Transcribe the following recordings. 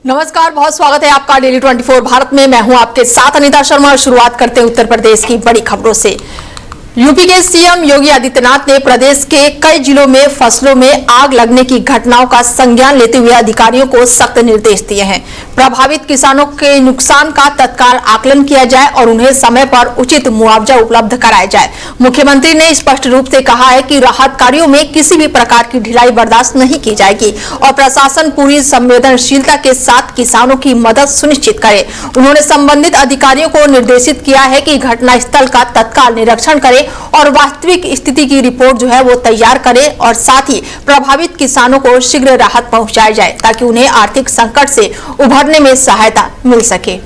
नमस्कार, बहुत स्वागत है आपका डेली 24 भारत में। मैं हूं आपके साथ अनीता शर्मा। शुरुआत करते हैं उत्तर प्रदेश की बड़ी खबरों से। यूपी के सीएम योगी आदित्यनाथ ने प्रदेश के कई जिलों में फसलों में आग लगने की घटनाओं का संज्ञान लेते हुए अधिकारियों को सख्त निर्देश दिए हैं। प्रभावित किसानों के नुकसान का तत्काल आकलन किया जाए और उन्हें समय पर उचित मुआवजा उपलब्ध कराया जाए। मुख्यमंत्री ने स्पष्ट रूप से कहा है कि राहत कार्यों में किसी भी प्रकार की ढिलाई बर्दाश्त नहीं की जाएगी और प्रशासन पूरी संवेदनशीलता के साथ किसानों की मदद सुनिश्चित करे। उन्होंने संबंधित अधिकारियों को निर्देशित किया है कि घटनास्थल का तत्काल निरीक्षण करें और वास्तविक स्थिति की रिपोर्ट वो तैयार करे और साथ ही प्रभावित किसानों को शीघ्र राहत पहुंचाई जाए ताकि उन्हें आर्थिक संकट से उभरने में सहायता मिल सके।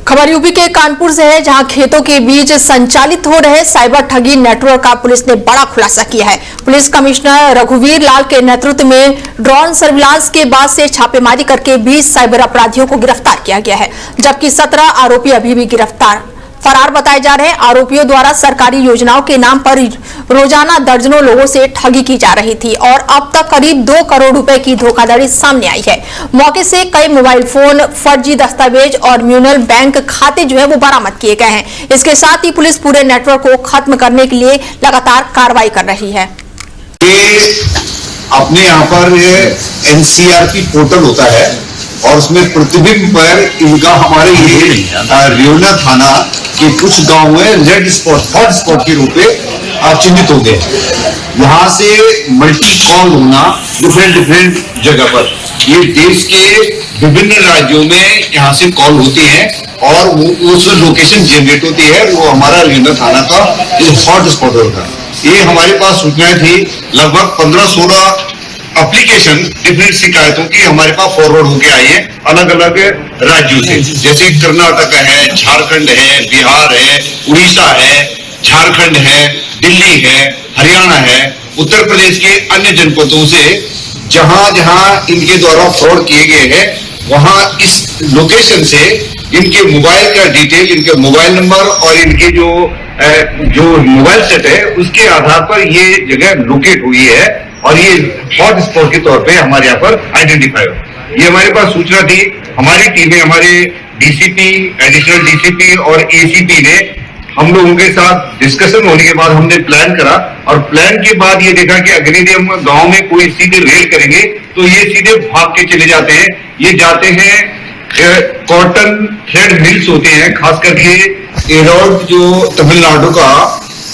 खबर यूपी के कानपुर से है, जहां खेतों के बीच संचालित हो रहे साइबर ठगी नेटवर्क का पुलिस ने बड़ा खुलासा किया है। पुलिस कमिश्नर रघुवीर लाल के नेतृत्व में ड्रोन सर्विलांस के बाद से छापेमारी करके 20 साइबर अपराधियों को गिरफ्तार किया गया है, जबकि 17 आरोपी अभी भी फरार बताए जा रहे हैं। आरोपियों द्वारा सरकारी योजनाओं के नाम पर रोजाना दर्जनों लोगों से ठगी की जा रही थी और अब तक करीब 2 करोड़ रुपए की धोखाधड़ी सामने आई है। मौके से कई मोबाइल फोन, फर्जी दस्तावेज और म्यूनल बैंक खाते वो बरामद किए गए हैं। इसके साथ ही पुलिस पूरे नेटवर्क को खत्म करने के लिए लगातार कार्रवाई कर रही है। अपने यहाँ पर एनसीआरपी पोर्टल होता है और उसमें प्रतिबिंब पर इनका हमारे ये रियोना थाना के कुछ गांव में रेड स्पॉट, हॉट स्पॉट के रूप में चिन्हित हो गए। यहाँ से मल्टी कॉल होना डिफरेंट जगह पर, ये देश के विभिन्न राज्यों में यहाँ से कॉल होती है और वो उस लोकेशन जनरेट होती है, वो हमारा रियोना थाना का हॉट स्पॉट होता है। ये हमारे पास सूचनाएं थी, लगभग 15-16 एप्लीकेशन डिफरेंट शिकायतों की हमारे पास फॉरवर्ड होके आई है अलग अलग राज्यों से, जैसे कर्नाटक है, झारखंड है, बिहार है, उड़ीसा है, झारखंड है, दिल्ली है, हरियाणा है, उत्तर प्रदेश के अन्य जनपदों से जहां जहां इनके द्वारा फ्रॉड किए गए हैं, वहां इस लोकेशन से इनके मोबाइल का डिटेल, इनके मोबाइल नंबर और इनके जो मोबाइल सेट है उसके आधार पर ये जगह लोकेट हुई है और ये हॉट स्पॉट के तौर पे हमारे यहाँ पर आइडेंटिफाई हो। ये हमारे पास सूचना थी, हमारी टीमें, हमारे डीसीपी, एडिशनल डीसीपी और एसीपी ने हम लोगों के साथ डिस्कशन होने के बाद हमने प्लान करा और प्लान के बाद ये देखा कि अगर यदि हम गांव में कोई सीधे रेड करेंगे तो ये सीधे भाग के चले जाते हैं। ये जाते हैं कॉटन थ्रेड मिल्स होते हैं, खास करके एरोड जो तमिलनाडु का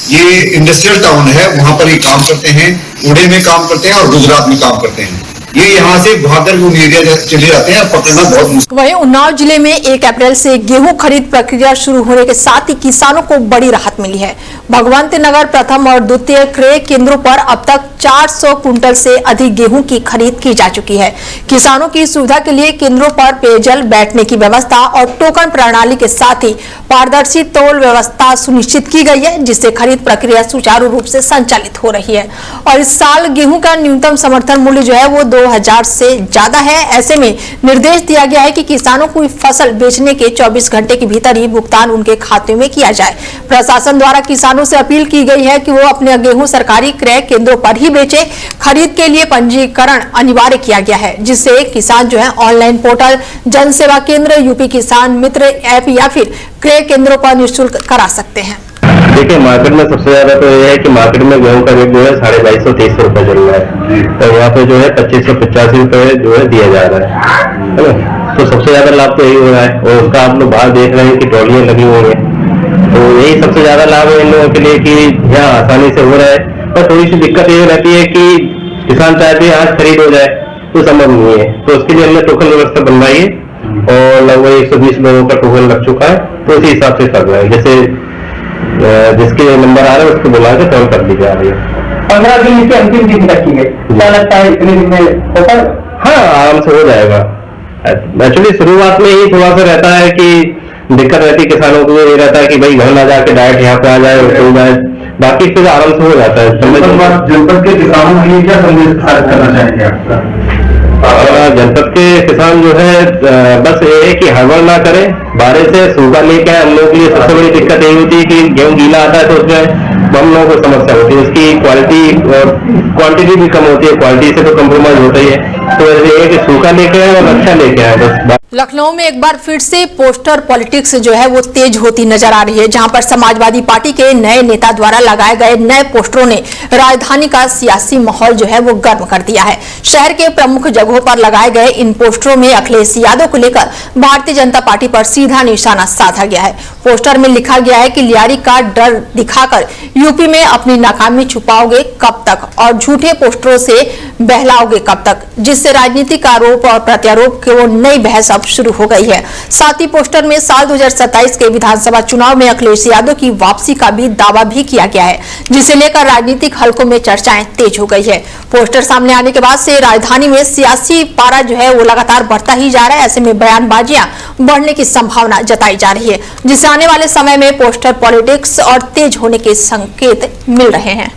ये इंडस्ट्रियल टाउन है, वहां पर ये काम करते हैं, पुणे में काम करते हैं और गुजरात में काम करते हैं। ये यहाँ से भागकर वो एरिया चले जाते हैं, पकड़ना बहुत मुश्किल। वहीं उन्नाव जिले में 1 अप्रैल से गेहूं खरीद प्रक्रिया शुरू होने के साथ ही किसानों को बड़ी राहत मिली है। भगवंत नगर प्रथम और द्वितीय क्रय केंद्रों पर अब तक 400 कुंटल से अधिक गेहूं की खरीद की जा चुकी है। किसानों की सुविधा के लिए केंद्रों पर पेयजल, बैठने की व्यवस्था और टोकन प्रणाली के साथ ही पारदर्शी तौल व्यवस्था सुनिश्चित की गई है, जिससे खरीद प्रक्रिया सुचारू रूप से संचालित हो रही है। और इस साल गेहूं का न्यूनतम समर्थन मूल्य वो 2000 से ज्यादा है। ऐसे में निर्देश दिया गया है कि किसानों को फसल बेचने के 24 घंटे के भीतर ही भुगतान उनके खाते में किया जाए। प्रशासन द्वारा किसानों से अपील की गई है कि वो अपने गेहूं सरकारी क्रय केंद्रों पर ही बेचे। खरीद के लिए पंजीकरण अनिवार्य किया गया है, जिससे किसान ऑनलाइन पोर्टल, जन सेवा केंद्र, यूपी किसान मित्र ऐप या फिर क्रय केंद्रों पर निःशुल्क करा सकते हैं। देखिए, मार्केट में सबसे ज्यादा तो यह है कि मार्केट में गेहूं का रेट 2250-2300 रुपए चल रहा है, तो यहाँ पे 2585 रुपए दिया जा रहा है ना। तो सबसे ज्यादा लाभ तो यही हो रहा है और उसका आप लोग बाहर देख रहे हैं कि ट्रॉलियां लगी हुई है, तो यही सबसे ज्यादा लाभ है इन लोगों के लिए कि यहाँ आसानी से हो रहा है। पर थोड़ी सी दिक्कत ये रहती है कि किसान चाहते हैं आज खरीद हो जाए तो संभव नहीं है, तो उसके लिए हमने टोकन व्यवस्था बनवाई है और लगभग 120 लोगों का टोकन लग चुका है, तो उसी हिसाब से कर रहा है। जैसे जिसके नंबर आ रहा है उसको बुला के कॉल कर दी जा रही है। 15 दिन की अंतिम दिन रखी गई, क्या लगता है इतने दिन में होता? हाँ, आराम से हो जाएगा। एक्चुअली शुरुआत में ही थोड़ा सा रहता है कि दिक्कत रहती है किसानों को, ये रहता है कि भाई घर ना जाके डायरेक्ट यहाँ पे आ जाए और हो जाए, बाकी फिर आराम से हो जाता है। जनपद के किसानों के लिए क्या संदेश करना चाहेंगे आप? जनपद के किसान बस ये है कि हड़बड़ ना करें, बारिश से सूखा लेके आए। हम लोग के लिए सबसे बड़ी दिक्कत यही होती है कि गेहूं गीला आता है तो उसमें हम लोगों को समस्या होती है, उसकी क्वालिटी और क्वांटिटी भी कम होती है, क्वालिटी से तो कम्प्रोमाइज होता ही है। तो ये है कि सूखा लेके आए और अच्छा लेके आए बस। लखनऊ में एक बार फिर से पोस्टर पॉलिटिक्स जो है वो तेज होती नजर आ रही है, जहां पर समाजवादी पार्टी के नए नेता द्वारा लगाए गए नए पोस्टरों ने राजधानी का सियासी माहौल जो है वो गर्म कर दिया है। शहर के प्रमुख जगहों पर लगाए गए इन पोस्टरों में अखिलेश यादव को लेकर भारतीय जनता पार्टी पर सीधा निशाना साधा गया है। पोस्टर में लिखा गया है कि लियारी का डर दिखाकर यूपी में अपनी नाकामी छुपाओगे कब तक और झूठे पोस्टरों से बहलाओगे कब तक, जिससे राजनीतिक आरोप और प्रत्यारोप की वो नई बहस अब शुरू हो गई है। साथ ही पोस्टर में साल 2027 के विधानसभा चुनाव में अखिलेश यादव की वापसी का भी दावा भी किया गया है, जिसे लेकर राजनीतिक हलकों में चर्चाएं तेज हो गई है। पोस्टर सामने आने के बाद से राजधानी में सियासी पारा जो है वो लगातार बढ़ता ही जा रहा है। ऐसे में बयानबाजियां बढ़ने की संभावना जताई जा रही है, जिससे आने वाले समय में पोस्टर पॉलिटिक्स और तेज होने के संकेत मिल रहे हैं।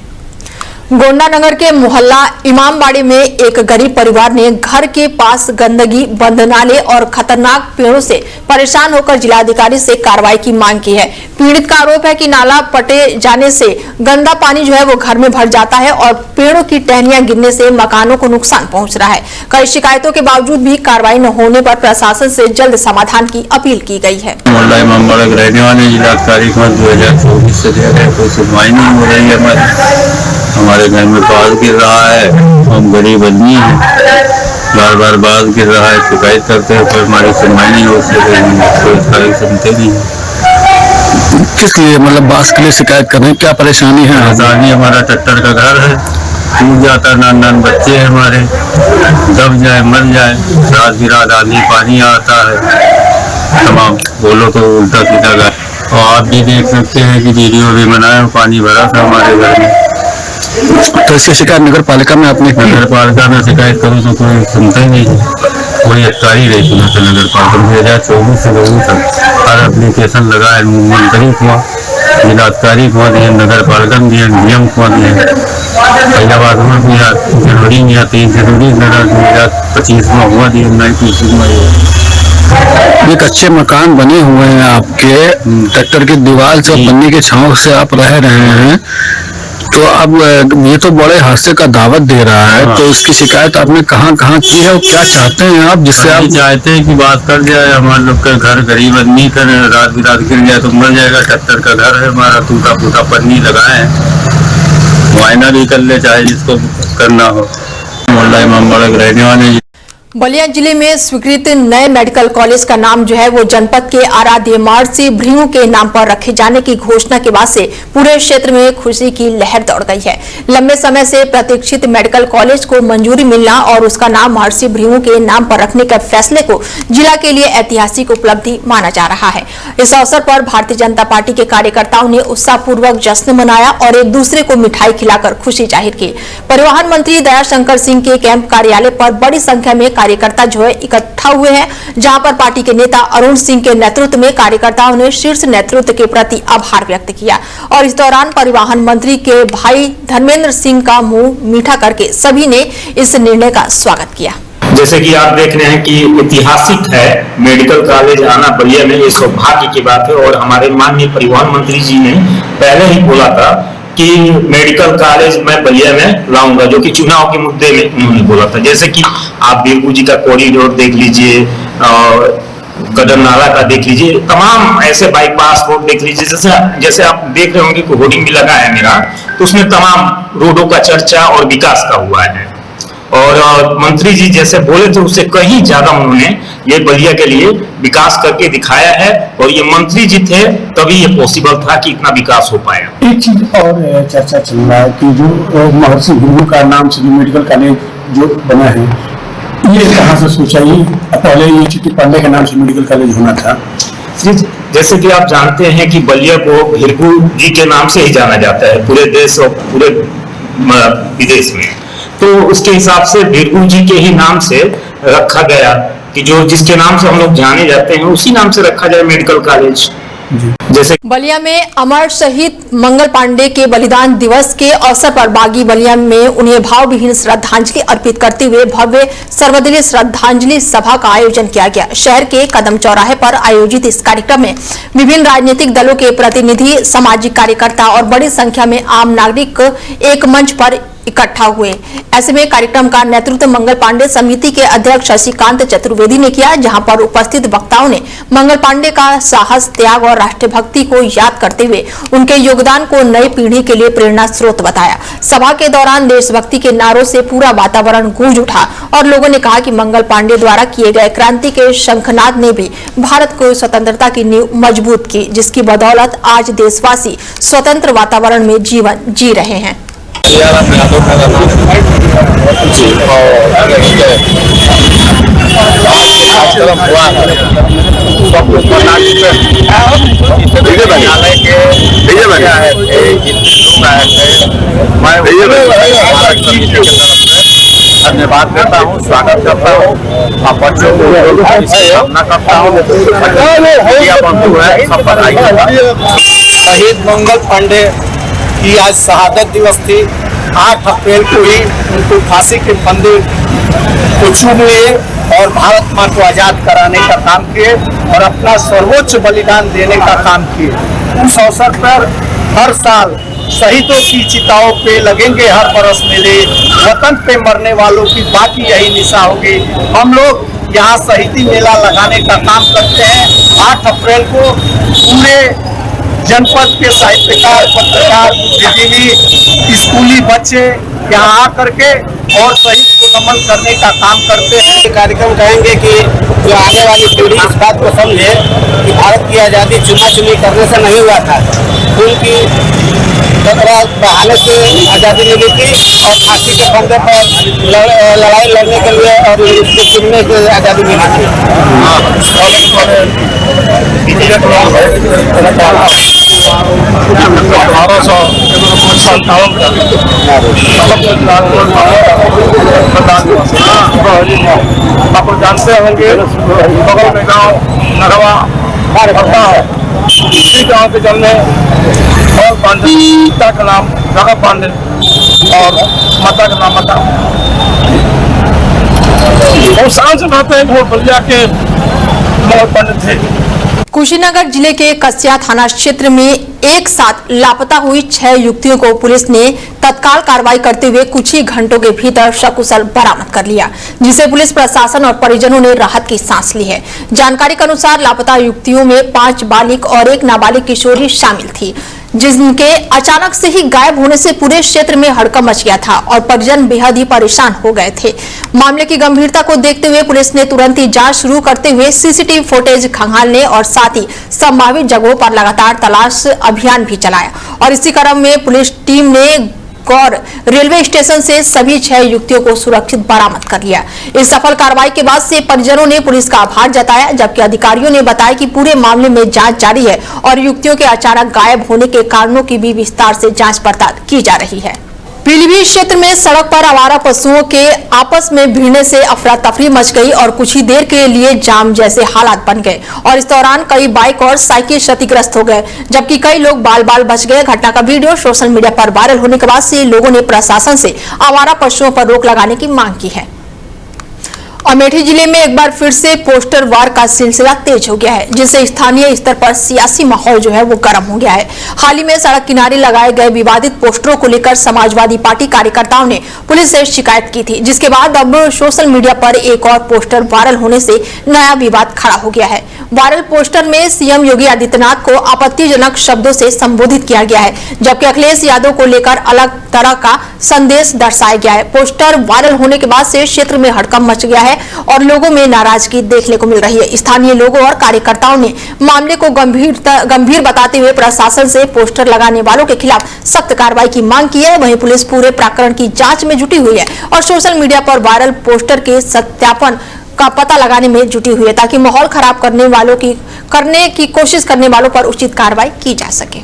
गोंडा नगर के मोहल्ला इमामबाड़ी में एक गरीब परिवार ने घर के पास गंदगी, बंद नाले और खतरनाक पेड़ों से परेशान होकर जिलाधिकारी से कार्रवाई की मांग की है। पीड़ित का आरोप है कि नाला पटे जाने से गंदा पानी जो है वो घर में भर जाता है और पेड़ों की टहनियां गिरने से मकानों को नुकसान पहुंच रहा है। कई शिकायतों के बावजूद भी कार्रवाई न होने पर प्रशासन से जल्द समाधान की अपील की गई है। मोहल्ला इमामबाड़ा के रहने वाले जिलाधिकारी को 2024 से कोई सुनवाई नहीं हो रही है। हमारे घर में बाल गिर रहा है, हम गरीब आदमी हैं, बार बार बाल गिर रहा है, शिकायत करते हैं पर हमारी सुनवाई नहीं होती, सुनते नहीं। किस लिए मतलब बास के लिए शिकायत कर रहे हैं, क्या परेशानी है? परेशानी हमारा ट्रैक्टर का घर है, टूट जाता, नान बच्चे हैं हमारे, दब जाए मर जाए, रात बिरात आंधी पानी आता है, तमाम बोलो तो उल्टा सीधा गाय। और आप भी देख सकते हैं कि वीडियो भी बनाया, पानी भरा था हमारे घर में। तो इसकी शिकायत नगर पालिका में आपने की? नगर पालिका में शिकायत करूँ तो कोई सुनता ही नहीं, कोई अधिकारी नहीं सुनता। नगर पालिका 2024 से लोगों तक हर एप्लीकेशन लगा है, मंत्री को, जिलाधिकारी को दिए, नगर पालिका दिए, डीएम को दिए, फैजाबाद में दिया, जरूरी नहीं आती, जरूरी लगा 2025 में हुआ दिए, 19 में। ये कच्चे मकान बने हुए हैं आपके, ट्रैक्टर की दीवार से पन्नी के छांव से आप रह रहे हैं, तो अब ये तो बड़े हादसे का दावत दे रहा है। तो इसकी शिकायत आपने कहाँ की है और क्या चाहते हैं आप, जिससे आप चाहते हैं कि बात कर जाए? हमारे लोग का घर गरीब आदमी का रात बिरात गिर जाए तो मर जाएगा। ट्रैक्टर का घर है हमारा, टूटा फूटा पन्नी लगाए, मुआयना भी कर ले चाहे जिसको करना हो। मोहल्ला इमामबाड़ा के रहने वाले। बलिया जिले में स्वीकृत नए मेडिकल कॉलेज का नाम जो है वो जनपद के आराध्य महर्षि भृगु के नाम पर रखे जाने की घोषणा के बाद से पूरे क्षेत्र में खुशी की लहर दौड़ गई है। लंबे समय से प्रतीक्षित मेडिकल कॉलेज को मंजूरी मिलना और उसका नाम महर्षि भृगु के नाम पर रखने के फैसले को जिला के लिए ऐतिहासिक उपलब्धि माना जा रहा है। इस अवसर पर भारतीय जनता पार्टी के कार्यकर्ताओं ने उत्साहपूर्वक जश्न मनाया और एक दूसरे को मिठाई खिलाकर खुशी जाहिर की। परिवहन मंत्री दयाशंकर सिंह के कैंप कार्यालय पर बड़ी संख्या में कार्यकर्ता जो है इकट्ठा हुए हैं, जहां पर पार्टी के नेता अरुण सिंह के नेतृत्व में कार्यकर्ताओं ने शीर्ष नेतृत्व के प्रति आभार व्यक्त किया और इस दौरान परिवहन मंत्री के भाई धर्मेंद्र सिंह का मुंह मीठा करके सभी ने इस निर्णय का स्वागत किया। जैसे कि आप देख रहे हैं कि ऐतिहासिक है मेडिकल कॉलेज आना बलिया में, ये सौभाग्य की बात है। और हमारे माननीय परिवहन मंत्री जी ने पहले ही बोला था कि मेडिकल कॉलेज मैं बलिया में लाऊंगा, जो कि चुनाव के मुद्दे में उन्होंने बोला था। जैसे कि आप बिरगू जी का कॉरिडोर देख लीजिए, कदम नाला का देख लीजिए, तमाम ऐसे बाईपास रोड देख लीजिए। जैसे आप देख रहे होंगे कि होर्डिंग भी लगा है मेरा, तो उसमें तमाम रोडों का चर्चा और विकास का हुआ है। और मंत्री जी जैसे बोले थे उससे कहीं ज्यादा उन्होंने ये बलिया के लिए विकास करके दिखाया है। और ये मंत्री जी थे तभी ये पॉसिबल था कि इतना विकास हो पाया। एक चीज और चर्चा चल रहा है कि जो महर्षि भृगु का नाम से जो मेडिकल कॉलेज जो बना है, ये कहाँ से सोचा? ये पहले ये चिट्ठी पांडे के नाम से मेडिकल कॉलेज होना था। जैसे कि आप जानते हैं कि बलिया को भृगु जी के नाम से ही जाना जाता है पूरे देश और पूरे विदेश में। तो उसके हिसाब से भृगु जी के ही नाम से रखा गया कि जो जिसके नाम से हम लोग जाने जाते हैं उसी नाम से रखा जाए मेडिकल कॉलेज। जैसे बलिया में अमर शहीद मंगल पांडे के बलिदान दिवस के अवसर पर बागी बलिया में उन्हें भावभीनी श्रद्धांजलि अर्पित करते हुए भव्य सर्वदलीय श्रद्धांजलि सभा का आयोजन किया गया। शहर के कदम चौराहे पर आयोजित इस कार्यक्रम में विभिन्न राजनीतिक दलों के प्रतिनिधि, सामाजिक कार्यकर्ता और बड़ी संख्या में आम नागरिक एक मंच पर इकट्ठा हुए। ऐसे में कार्यक्रम का नेतृत्व मंगल पांडे समिति के अध्यक्ष शशिकांत चतुर्वेदी ने किया, जहां पर उपस्थित वक्ताओं ने मंगल पांडे का साहस, त्याग और राष्ट्रभक्ति को याद करते हुए उनके योगदान को नई पीढ़ी के लिए प्रेरणा स्रोत बताया। सभा के दौरान देशभक्ति के नारों से पूरा वातावरण गूंज उठा और लोगों ने कहा कि मंगल पांडे द्वारा किए गए क्रांति के शंखनाद ने भी भारत को स्वतंत्रता की नींव मजबूत की, जिसकी बदौलत आज देशवासी स्वतंत्र वातावरण में जीवन जी रहे हैं। धन्यवाद करता हूँ, स्वागत करता हूँ, बच्चों को कामना करता हूँ। शहीद मंगल पांडे की आज शहादत दिवस थी। 8 अप्रैल को ही उनको फांसी के फंदे को चूम लिए और भारत माँ को आजाद कराने का काम किए और अपना सर्वोच्च बलिदान देने का काम किए। उस अवसर पर हर साल शहीदों की चिताओं पे लगेंगे हर बरस मेले, वतन पे मरने वालों की बाकी यही निशा होगी। हम लोग यहाँ शहीदी मेला लगाने का काम करते हैं। 8 अप्रैल को पूरे जनपद के साहित्यकार, पत्रकार, बुद्धिजीवी, स्कूली बच्चे यहाँ आकर के और शहीद को नमन करने का काम करते हैं। कार्यक्रम कहेंगे कि जो आने वाली पीढ़ी इस बात को समझे कि भारत की आज़ादी चुनाव करने से नहीं हुआ था, उनकी बहाने से आज़ादी मिली थी और फांसी के फंदे पर लड़ाई लड़ने के लिए और उसको चुनने के लिए आज़ादी मिली थी। आप जानते होंगे बगल में गाँव नगवा पड़ता है, इसी गाँव के जन्मे और पांडे, पिता का नाम नगा पांडे और माता का नाम माता। और सांस बनाते हैं वो बलिया के मंगल पांडे थे। कुशीनगर जिले के कस्या थाना क्षेत्र में एक साथ लापता हुई 6 युवतियों को पुलिस ने तत्काल कार्रवाई करते हुए कुछ ही घंटों के भीतर सकुशल बरामद कर लिया, जिसे पुलिस प्रशासन और परिजनों ने राहत की सांस ली है। जानकारी के अनुसार लापता युवतियों में 5 बालिग और 1 नाबालिग किशोरी शामिल थी, जिनके अचानक से ही गायब होने से पूरे क्षेत्र में हड़कंप मच गया था और परिजन बेहद ही परेशान हो गए थे। मामले की गंभीरता को देखते हुए पुलिस ने तुरंत ही जांच शुरू करते हुए सीसीटीवी फुटेज खंगालने और साथ ही संभावित जगहों पर लगातार तलाश अभियान भी चलाया और इसी क्रम में पुलिस टीम ने गौर रेलवे स्टेशन से सभी 6 युवतियों को सुरक्षित बरामद कर लिया। इस सफल कार्रवाई के बाद से परिजनों ने पुलिस का आभार जताया, जबकि अधिकारियों ने बताया कि पूरे मामले में जांच जारी है और युवतियों के अचानक गायब होने के कारणों की भी विस्तार से जांच पड़ताल की जा रही है। पीलीभीत क्षेत्र में सड़क पर आवारा पशुओं के आपस में भिड़ने से अफरा तफरी मच गई और कुछ ही देर के लिए जाम जैसे हालात बन गए और इस दौरान कई बाइक और साइकिल क्षतिग्रस्त हो गए, जबकि कई लोग बाल बाल बच गए। घटना का वीडियो सोशल मीडिया पर वायरल होने के बाद से लोगों ने प्रशासन से आवारा पशुओं पर रोक लगाने की मांग की है। अमेठी जिले में एक बार फिर से पोस्टर वार का सिलसिला तेज हो गया है, जिससे स्थानीय स्तर पर सियासी माहौल जो है वो गर्म हो गया है। हाल ही में सड़क किनारे लगाए गए विवादित पोस्टरों को लेकर समाजवादी पार्टी कार्यकर्ताओं ने पुलिस से शिकायत की थी, जिसके बाद अब सोशल मीडिया पर एक और पोस्टर वायरल होने से नया विवाद खड़ा हो गया है। वायरल पोस्टर में सीएम योगी आदित्यनाथ को आपत्तिजनक शब्दों से संबोधित किया गया है, जबकि अखिलेश यादव को लेकर अलग तरह का संदेश दर्शाया गया है। पोस्टर वायरल होने के बाद से क्षेत्र में हड़कंप मच गया है और लोगों में नाराजगी देखने को मिल रही है। स्थानीय लोगों और कार्यकर्ताओं ने मामले को गंभीर बताते हुए प्रशासन से पोस्टर लगाने वालों के खिलाफ सख्त कार्रवाई की मांग की है। वहीं पुलिस पूरे प्रकरण की जांच में जुटी हुई है और सोशल मीडिया पर वायरल पोस्टर के सत्यापन का पता लगाने में जुटी हुई है, ताकि माहौल खराब करने की कोशिश करने वालों पर उचित कार्रवाई की जा सके।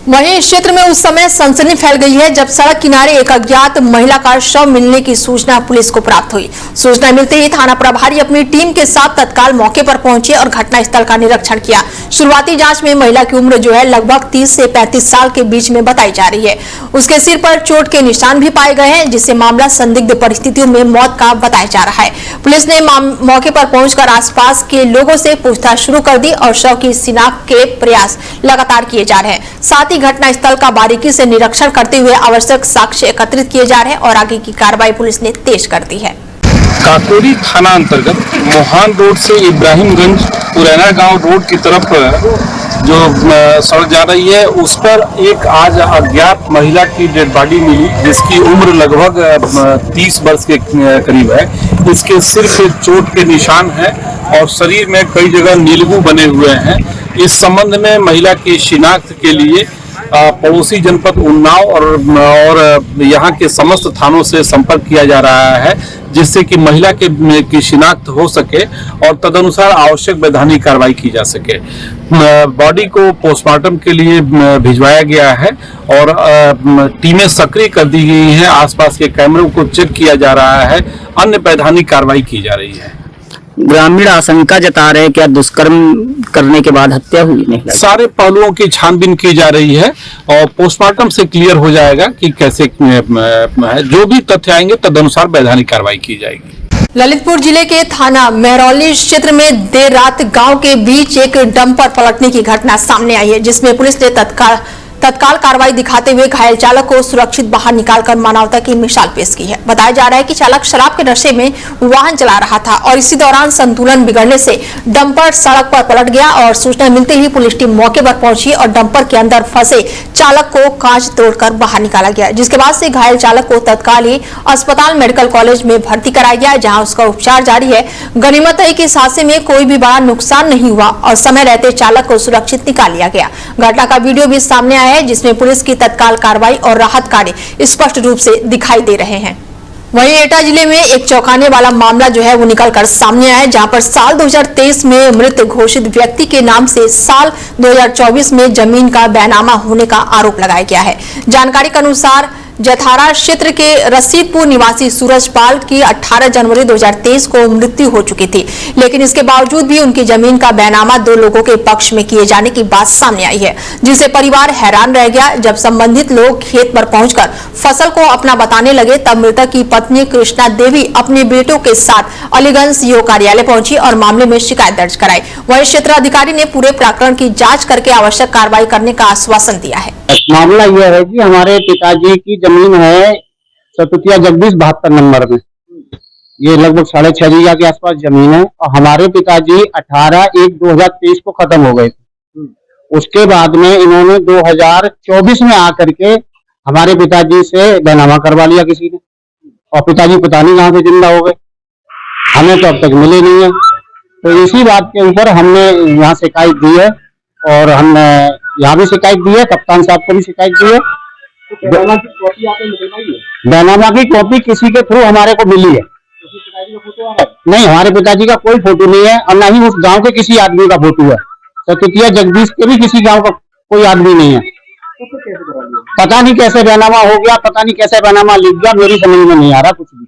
वहीं इस क्षेत्र में उस समय सनसनी फैल गई है जब सड़क किनारे एक अज्ञात महिला का शव मिलने की सूचना पुलिस को प्राप्त हुई। सूचना मिलते ही थाना प्रभारी अपनी टीम के साथ तत्काल मौके पर पहुंचे और घटनास्थल का निरीक्षण किया। शुरुआती जांच में महिला की उम्र जो है लगभग 30 से 35 साल के बीच में बताई जा रही है। उसके सिर पर चोट के निशान भी पाए गए हैं, जिससे मामला संदिग्ध परिस्थितियों में मौत का बताया जा रहा है। पुलिस ने मौके पर पहुंचकर आसपास के लोगों से पूछताछ शुरू कर दी और शव की शिनाख्त के प्रयास लगातार किए जा रहे हैं। साथ ही घटनास्थल का बारीकी से निरीक्षण करते हुए आवश्यक साक्ष्य एकत्रित किए जा रहे हैं और आगे की कार्रवाई पुलिस ने तेज कर दी है। काकोरी थाना अंतर्गत मोहान रोड से इब्राहिमगंज पुराना गांव रोड की तरफ जो सड़क जा रही है उस पर एक आज अज्ञात महिला की डेड बॉडी मिली, जिसकी उम्र लगभग 30 वर्ष के करीब है। इसके सिर पे चोट के निशान है और शरीर में कई जगह नीलगू बने हुए हैं। इस संबंध में महिला की शिनाख्त के लिए पड़ोसी जनपद उन्नाव और यहाँ के समस्त थानों से संपर्क किया जा रहा है, जिससे कि महिला की शिनाख्त हो सके और तदनुसार आवश्यक वैधानिक कार्रवाई की जा सके। बॉडी को पोस्टमार्टम के लिए भिजवाया गया है और टीमें सक्रिय कर दी गई हैं। आसपास के कैमरों को चेक किया जा रहा है, अन्य वैधानिक कार्रवाई की जा रही है। ग्रामीण आशंका जता रहे क्या दुष्कर्म करने के बाद हत्या हुई नहीं? सारे पहलुओं की छानबीन की जा रही है और पोस्टमार्टम से क्लियर हो जाएगा कि कैसे है। जो भी तथ्य आएंगे तदनुसार वैधानिक कार्रवाई की जाएगी। ललितपुर जिले के थाना मेहरौली क्षेत्र में देर रात गांव के बीच एक डंपर पलटने की घटना सामने आई है, जिसमें पुलिस ने तत्काल कार्रवाई दिखाते हुए घायल चालक को सुरक्षित बाहर निकालकर मानवता की मिसाल पेश की है। बताया जा रहा है कि चालक शराब के नशे में वाहन चला रहा था और इसी दौरान संतुलन बिगड़ने से डंपर सड़क पर पलट गया और सूचना मिलते ही पुलिस टीम मौके पर पहुंची और डंपर के अंदर फंसे चालक को कांच तोड़कर बाहर निकाला गया, जिसके बाद से घायल चालक को तत्काल ही अस्पताल मेडिकल कॉलेज में भर्ती कराया गया, जहाँ उसका उपचार जारी है। गनीमत है कि इस हादसे में कोई भी बड़ा नुकसान नहीं हुआ और समय रहते चालक को सुरक्षित निकाल लिया गया। घटना का वीडियो भी सामने आया है, जिसमें पुलिस की तत्काल कार्रवाई और राहत कार्य स्पष्ट रूप से दिखाई दे रहे हैं। वहीं एटा जिले में एक चौंकाने वाला मामला जो है वो निकलकर सामने आया है, जहां पर साल 2023 में मृत घोषित व्यक्ति के नाम से साल 2024 में जमीन का बैनामा होने का आरोप लगाया गया है। जानकारी के अनुसार जथारा क्षेत्र के रसीदपुर निवासी सूरजपाल की 18 जनवरी 2023 को मृत्यु हो चुकी थी, लेकिन इसके बावजूद भी उनकी जमीन का बैनामा 2 लोगों के पक्ष में किए जाने की बात सामने आई है, जिससे परिवार हैरान रह गया। जब संबंधित लोग खेत पर पहुंचकर फसल को अपना बताने लगे, तब मृतक की पत्नी कृष्णा देवी अपने बेटों के साथ अलीगंज सीओ कार्यालय पहुंची और मामले में शिकायत दर्ज कराई। वहीं क्षेत्र अधिकारी ने पूरे प्रकरण की जाँच करके आवश्यक कार्रवाई करने का आश्वासन दिया है। मामला यह है कि हमारे पिताजी की जमीन है सतुतिया जगदीश 72 नंबर में, ये लगभग 6.5 बीघा के आसपास जमीन है और हमारे पिताजी 18/1/2023 को खत्म हो गए थे। उसके बाद में इन्होंने 2024 में आकर के हमारे पिताजी से बैनामा करवा लिया किसी ने और पिताजी पता नहीं कहाँ पे जिंदा हो गए, हमें तो अब तक मिले नहीं है। तो इसी बात के ऊपर हमने यहाँ शिकायत दी है और हमने यहाँ भी शिकायत दी है, कप्तान साहब को भी शिकायत दी है। बैनामा की कॉपी किसी के थ्रू हमारे को मिली है, नहीं हमारे पिताजी का कोई फोटो नहीं है और न ही उस गांव के किसी आदमी का फोटो है। सतुतिया जगदीश के भी किसी गांव का कोई आदमी नहीं है। पता नहीं कैसे बैनामा हो गया, पता नहीं कैसे बैनामा लिख गया, मेरी समझ में नहीं आ रहा कुछ भी।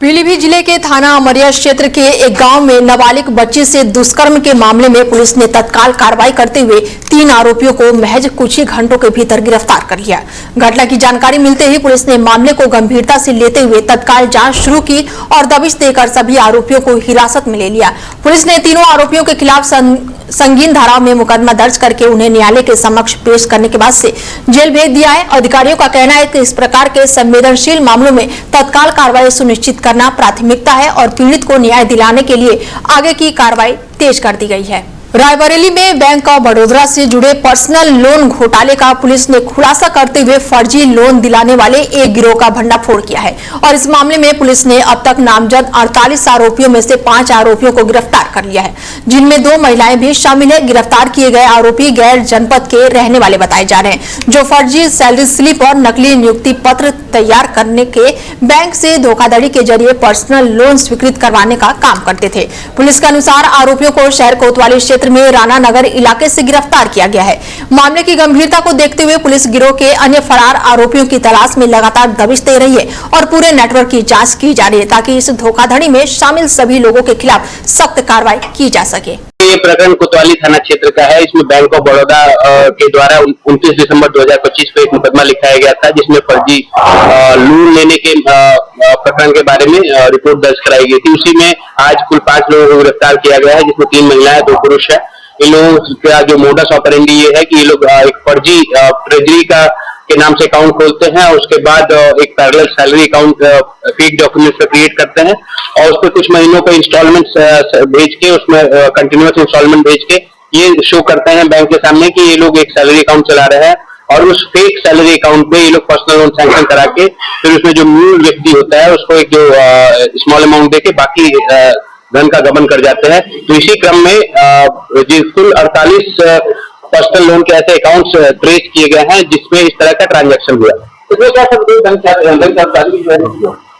पीलीभीत जिले के थाना अमरिया क्षेत्र के एक गांव में नाबालिग बच्ची से दुष्कर्म के मामले में पुलिस ने तत्काल कार्रवाई करते हुए 3 आरोपियों को महज कुछ ही घंटों के भीतर गिरफ्तार कर लिया। घटना की जानकारी मिलते ही पुलिस ने मामले को गंभीरता से लेते हुए तत्काल जांच शुरू की और दबिश देकर सभी आरोपियों को हिरासत में ले लिया। पुलिस ने तीनों आरोपियों के खिलाफ संगीन धाराओं में मुकदमा दर्ज करके उन्हें न्यायालय के समक्ष पेश करने के बाद से जेल भेज दिया है। अधिकारियों का कहना है कि इस प्रकार के संवेदनशील मामलों में तत्काल कार्रवाई सुनिश्चित करना प्राथमिकता है और पीड़ित को न्याय दिलाने के लिए आगे की कार्रवाई तेज कर दी गई है। रायबरेली में बैंक ऑफ बड़ौदा से जुड़े पर्सनल लोन घोटाले का पुलिस ने खुलासा करते हुए फर्जी लोन दिलाने वाले एक गिरोह का भंडाफोड़ किया है और इस मामले में पुलिस ने अब तक नामजद 48 आरोपियों में से 5 आरोपियों को गिरफ्तार कर लिया है, जिनमें 2 महिलाएं भी शामिल है। गिरफ्तार किए गए आरोपी गैर जनपद के रहने वाले बताए जा रहे हैं, जो फर्जी सैलरी स्लिप और नकली नियुक्ति पत्र तैयार करने के बैंक से धोखाधड़ी के जरिए पर्सनल लोन स्वीकृत करवाने का काम करते थे। पुलिस के अनुसार आरोपियों को शहर कोतवाली क्षेत्र में राणा नगर इलाके से गिरफ्तार किया गया है। मामले की गंभीरता को देखते हुए पुलिस गिरोह के अन्य फरार आरोपियों की तलाश में लगातार दबिश दे रही है और पूरे नेटवर्क की जांच की जा रही है ताकि इस धोखाधड़ी में शामिल सभी लोगों के खिलाफ सख्त कार्रवाई की जा सके। ये प्रकरण कोतवाली थाना क्षेत्र का है। इसमें बैंक ऑफ बड़ौदा के द्वारा 29 दिसंबर 2025 को एक मुकदमा लिखाया गया था जिसमें फर्जी लोन लेने के प्रकरण के बारे में रिपोर्ट दर्ज कराई गई थी। उसी में आज कुल 5 लोगों को गिरफ्तार किया गया है जिसमें 3 महिलाएं 2 पुरुष है। इन लोगों का जो मोडस ऑपरेंडी ये है कि ये लोग एक फर्जी ट्रेजरी का के नाम से अकाउंट खोलते हैं और उसके बाद एक parallel salary account fake documents पर क्रिएट करते हैं और उस पर कुछ महीनों का इंस्टॉलमेंट्स भेज के उसमें कंटिन्यूअस इंस्टॉलमेंट भेज के ये शो करते हैं बैंक के सामने कि ये लोग एक सैलरी अकाउंट चला रहे हैं और उस फेक सैलरी अकाउंट पे ये लोग पर्सनल लोन सैंक्शन करा के फिर उसमें जो मूल व्यक्ति होता है उसको एक जो स्मॉल अमाउंट देके बाकी धन का गबन कर जाते हैं। तो इसी क्रम में कुल 48 पर्सनल लोन के ऐसे अकाउंट्स ट्रेस किए गए हैं जिसमें इस तरह का ट्रांजैक्शन हुआ।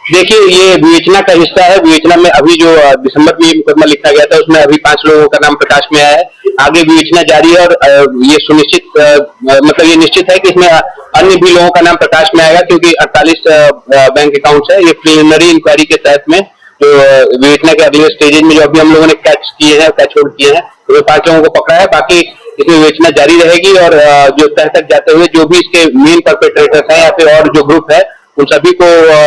देखिए ये विवेचना का हिस्सा है। विवेचना में अभी जो दिसंबर में मुकदमा लिखा गया था उसमें अभी 5 लोगों का नाम प्रकाश में आया है। आगे विवेचना जारी है और ये सुनिश्चित मतलब ये निश्चित है कि इसमें अन्य भी लोगों का नाम प्रकाश में आएगा क्योंकि 48 बैंक अकाउंट्स है। ये प्रिलिमिनरी इंक्वायरी के तहत में जो विवेचना के अगले स्टेजेज में जो अभी हम लोगों ने कैच होल्ड किए हैं तो 5 लोगों को पकड़ा है। बाकी इसमें विवेचना जारी रहेगी और जो तह तक जाते हुए जो भी इसके मेन परपेट्रेटर्स हैं या फिर और जो ग्रुप है उन सभी को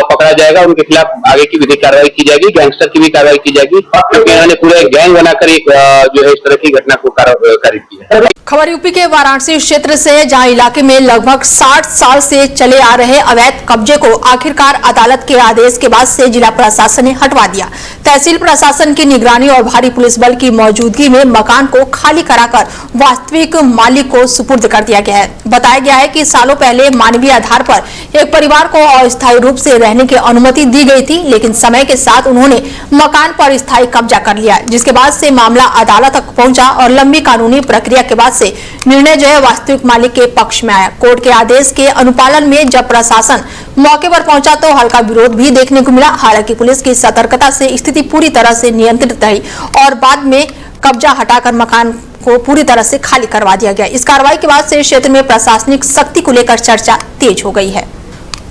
पकड़ा जाएगा। उनके खिलाफ आगे की विधिक कार्रवाई की जाएगी। गैंगस्टर की भी कार्रवाई की जाएगी क्योंकि इन्होंने पूरे गैंग बनाकर एक जो है इस तरह की घटना को कारित किया है। खबर यूपी के वाराणसी क्षेत्र से है जहां इलाके में लगभग 60 साल से चले आ रहे अवैध कब्जे को आखिरकार अदालत के आदेश के बाद से जिला प्रशासन ने हटवा दिया। तहसील प्रशासन की निगरानी और भारी पुलिस बल की मौजूदगी में मकान को खाली कराकर वास्तविक मालिक को सुपुर्द कर दिया गया है। बताया गया है कि सालों पहले मानवीय आधार पर एक परिवार को अस्थायी रूप से रहने की अनुमति दी गई थी लेकिन समय के साथ उन्होंने मकान पर स्थायी कब्जा कर लिया जिसके बाद से मामला अदालत तक पहुंचा और लंबी कानूनी प्रक्रिया के बाद से निर्णय जो है वास्तविक मालिक के पक्ष में आया। कोर्ट के आदेश के अनुपालन में जब प्रशासन मौके पर पहुंचा तो हल्का विरोध भी देखने को मिला। हालांकि पुलिस की सतर्कता से स्थिति पूरी तरह से नियंत्रित रही और बाद में कब्जा हटाकर मकान को पूरी तरह से खाली करवा दिया गया। इस कार्रवाई के बाद से क्षेत्र में प्रशासनिक सख्ती को लेकर चर्चा तेज हो गई है।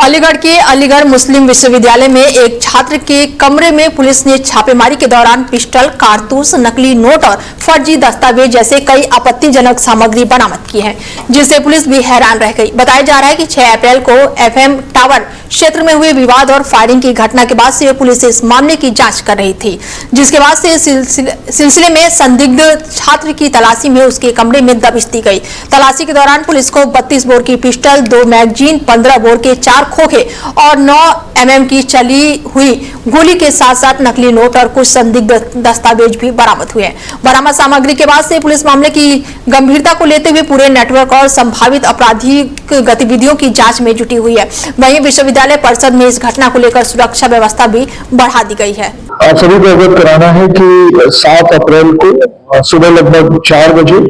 अलीगढ़ के अलीगढ़ मुस्लिम विश्वविद्यालय में एक छात्र के कमरे में पुलिस ने छापेमारी के दौरान पिस्टल, कारतूस, नकली नोट और फर्जी दस्तावेज जैसे कई आपत्तिजनक सामग्री बरामद की है जिससे पुलिस भी हैरान रह गई। बताया जा रहा है कि 6 अप्रैल को एफएम टावर क्षेत्र में हुए विवाद और फायरिंग की घटना के बाद से पुलिस इस मामले की जांच कर रही थी जिसके बाद से सिलसिले में संदिग्ध छात्र की तलाशी में उसके कमरे में दबिश दी गई। तलाशी के दौरान पुलिस को 32 बोर की पिस्टल, 2 मैगजीन, 15 बोर के 4 खोखे और 9 mm की चली हुई गोली के साथ साथ नकली नोट और कुछ संदिग्ध दस्तावेज भी बरामद हुए। बरामद सामग्री के बाद से पुलिस मामले की गंभीरता को लेते हुए पूरे नेटवर्क और संभावित आपराधिक गतिविधियों की जांच में जुटी हुई है। वहीं विश्वविद्यालय परिषद में इस घटना को लेकर सुरक्षा व्यवस्था भी बढ़ा दी गई है। आप सभी को अवगत कराना है कि 7 अप्रैल को सुबह लगभग 4 बजे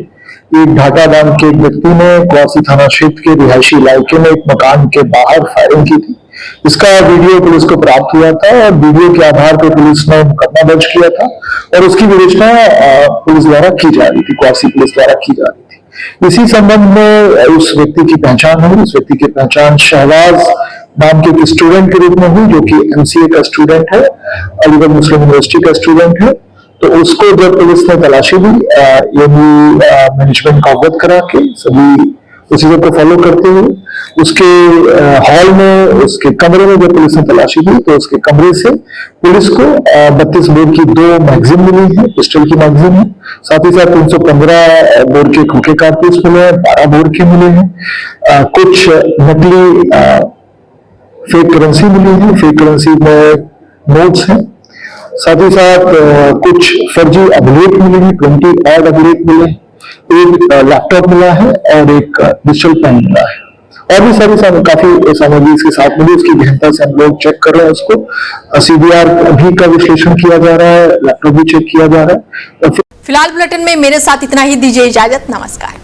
एक ढाका नाम के एक व्यक्ति ने क्वासी थाना क्षेत्र के रिहायशी इलाके में एक मकान के बाहर फायरिंग की थी। इसका वीडियो पुलिस को प्राप्त हुआ था और वीडियो के आधार पर पुलिस ने मुकदमा दर्ज किया था और उसकी विवेचना पुलिस द्वारा की जा रही थी, क्वासी पुलिस द्वारा की जा रही थी। इसी संबंध में उस व्यक्ति की पहचान हुई। उस व्यक्ति की पहचान शहबाज नाम के एक स्टूडेंट के रूप में हुई जो कि MCA का स्टूडेंट है, अलीगढ़ मुस्लिम यूनिवर्सिटी का स्टूडेंट है। तो उसको जब पुलिस ने तलाशी दी मैनेजमेंट को अवगत करा के सभी उसी को फॉलो करते हुए उसके हॉल में उसके कमरे में जब पुलिस ने तलाशी दी तो उसके कमरे से पुलिस को 32 बोर की 2 मैगजीन मिली है, पिस्टल की मैगजीन है। साथ ही साथ 315 बोर के खोखे कारतूस मिले हैं, 12 बोर के मिले हैं। कुछ नकली फेक करेंसी मिली है, फेक करेंसी में नोट्स हैं। साथ ही साथ कुछ फर्जी अभिलेख मिले हैं, 20 और अभिलेख मिले, एक लैपटॉप मिला है और एक डिजिटल पेन मिला है और भी सारी काफी सामग्री इसके साथ मिली। उसकी गहनता से हम लोग चेक कर रहे हैं। उसको CBR भी का विश्लेषण किया जा रहा है, लैपटॉप भी चेक किया जा रहा है। फिलहाल बुलेटिन में मेरे साथ इतना ही। दीजिए इजाजत, नमस्कार।